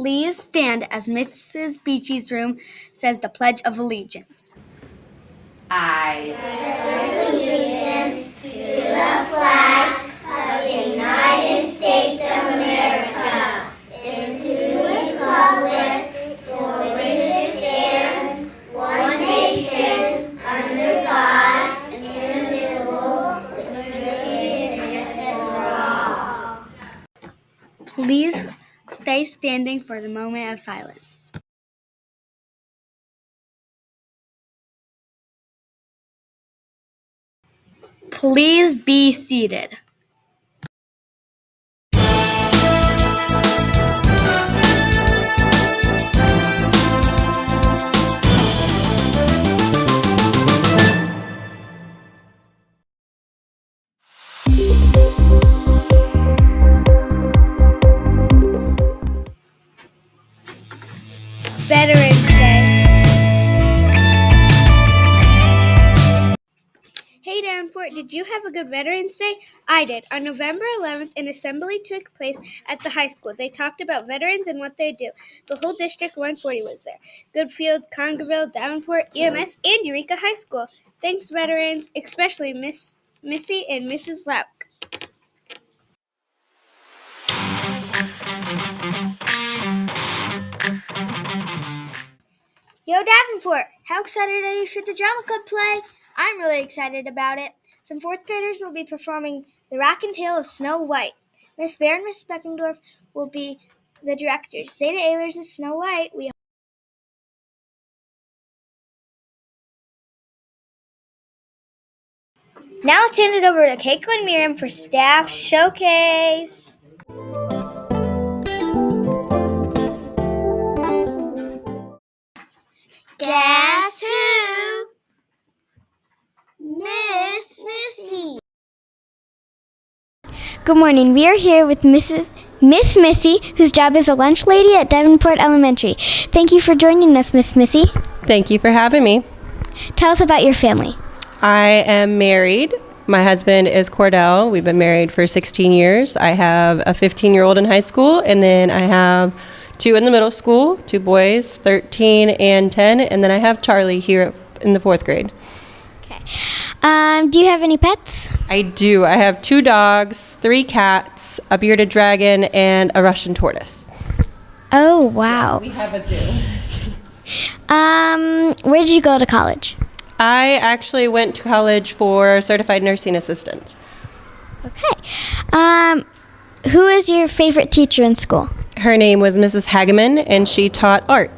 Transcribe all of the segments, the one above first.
Please stand as Mrs. Beachy's room says the Pledge of Allegiance. I pledge allegiance to the flag of the United States of America and to the republic for which it stands, one nation, under God, indivisible, with liberty and justice for all. Please stay standing for the moment of silence. Please be seated. Veterans Day. Hey Davenport, did you have a good Veterans Day? I did. On November 11th, an assembly took place at the high school. They talked about veterans and what they do. The whole District 140 was there. Goodfield, Congerville, Davenport, EMS, and Eureka High School. Thanks, veterans, especially Missy and Mrs. Lauk. Yo, Davenport, how excited are you for the drama club play? I'm really excited about it. Some fourth graders will be performing The Rack and Tale of Snow White. Miss Bear and Miss Beckendorf will be the directors. Zeta Ehlers is Snow White. Now let's hand it over to Keiko and Miriam for staff showcase. Guess who? Miss Missy. Good morning. We are here with Miss Missy, whose job is a lunch lady at Davenport Elementary. Thank you for joining us, Miss Missy. Thank you for having me. Tell us about your family. I am married. My husband is Cordell. We've been married for 16 years. I have a 15-year-old in high school, and then I have 2 in the middle school, 2 boys, 13 and 10, and then I have Charlie here in the 4th grade. Okay. Do you have any pets? I do. I have 2 dogs, 3 cats, a bearded dragon, and a Russian tortoise. Oh, wow. We have a zoo. Where did you go to college? I actually went to college for certified nursing assistant. Okay. Who is your favorite teacher in school? Her name was Mrs. Hageman, and she taught art.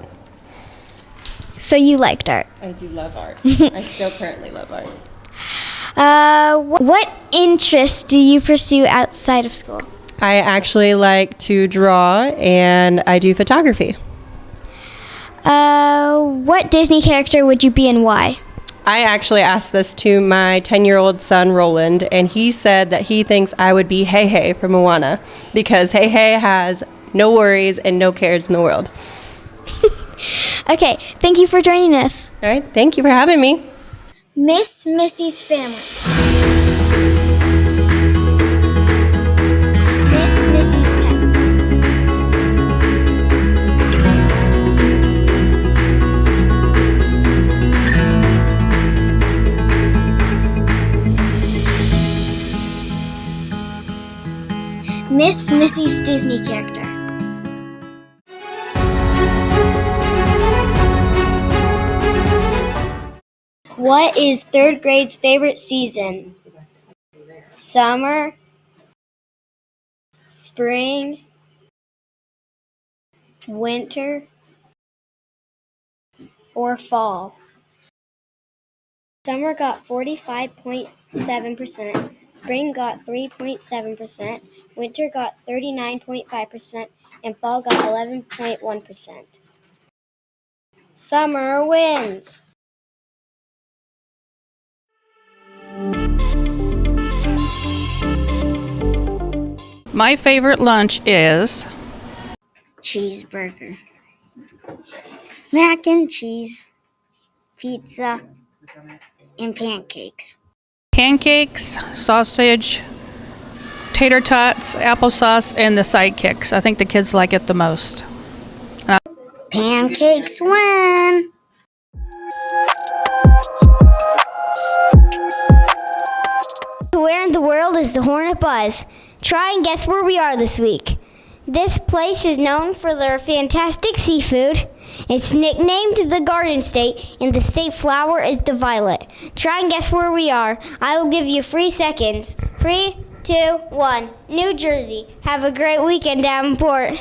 So you liked art. I do love art. I still currently love art. What interests do you pursue outside of school? I actually like to draw, and I do photography. What Disney character would you be and why? I actually asked this to my 10-year-old son, Roland, and he said that he thinks I would be Hey Hey from Moana because Hey Hey has no worries and no cares in the world. Okay, thank you for joining us. All right, thank you for having me. Miss Missy's family. Miss Missy's pets. Miss Missy's Disney character. What is 3rd grade's favorite season? Summer, spring, winter, or fall? Summer got 45.7%, spring got 3.7%, winter got 39.5%, and fall got 11.1%. Summer wins! My favorite lunch is Cheeseburger, mac and cheese, pizza, and pancakes. pancakes, sausage, tater tots, applesauce, and the sidekicks. I think the kids like it the most. Pancakes win! Where in the world is the Hornet Buzz? Try and guess where we are this week. This place is known for their fantastic seafood. It's nicknamed the Garden State, and the state flower is the violet. Try and guess where we are. I will give you 3 seconds. 3, 2, 1. New Jersey. Have a great weekend, Davenport.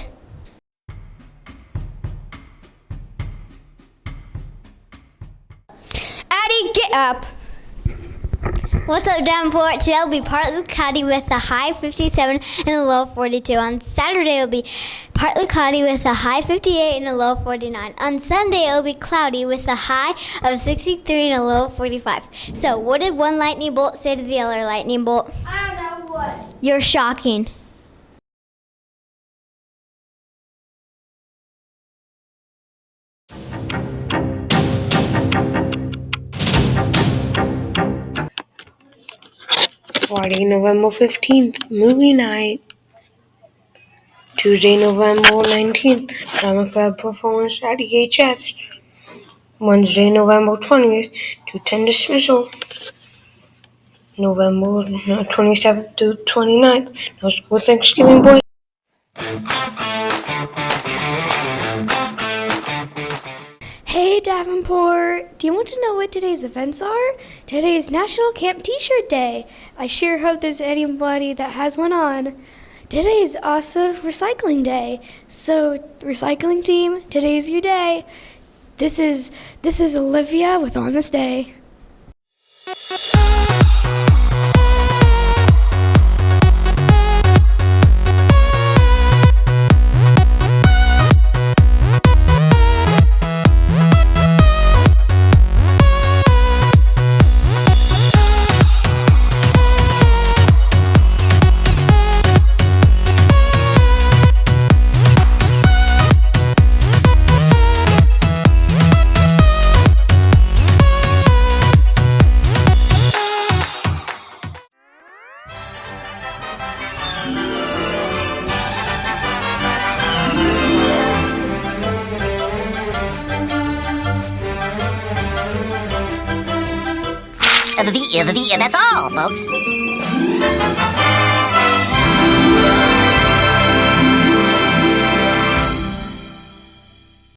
Addie, get up. What's up, Davenport? Today will be partly cloudy with a high 57 and a low 42. On Saturday, it'll be partly cloudy with a high 58 and a low 49. On Sunday, it'll be cloudy with a high of 63 and a low 45. So, what did one lightning bolt say to the other lightning bolt? I don't know what. You're shocking. Friday, November 15th, movie night. Tuesday, November 19th, drama club performance at EHS. Wednesday, November 20th, 210 dismissal. November 27th to 29th, no school Thanksgiving break. Hey Davenport, do you want to know what today's events are? Today is National Camp T-Shirt Day. I sure hope there's anybody that has one on. Today is also Recycling Day. So, recycling team, today's your day. This is Olivia with On This Day. That's all, folks.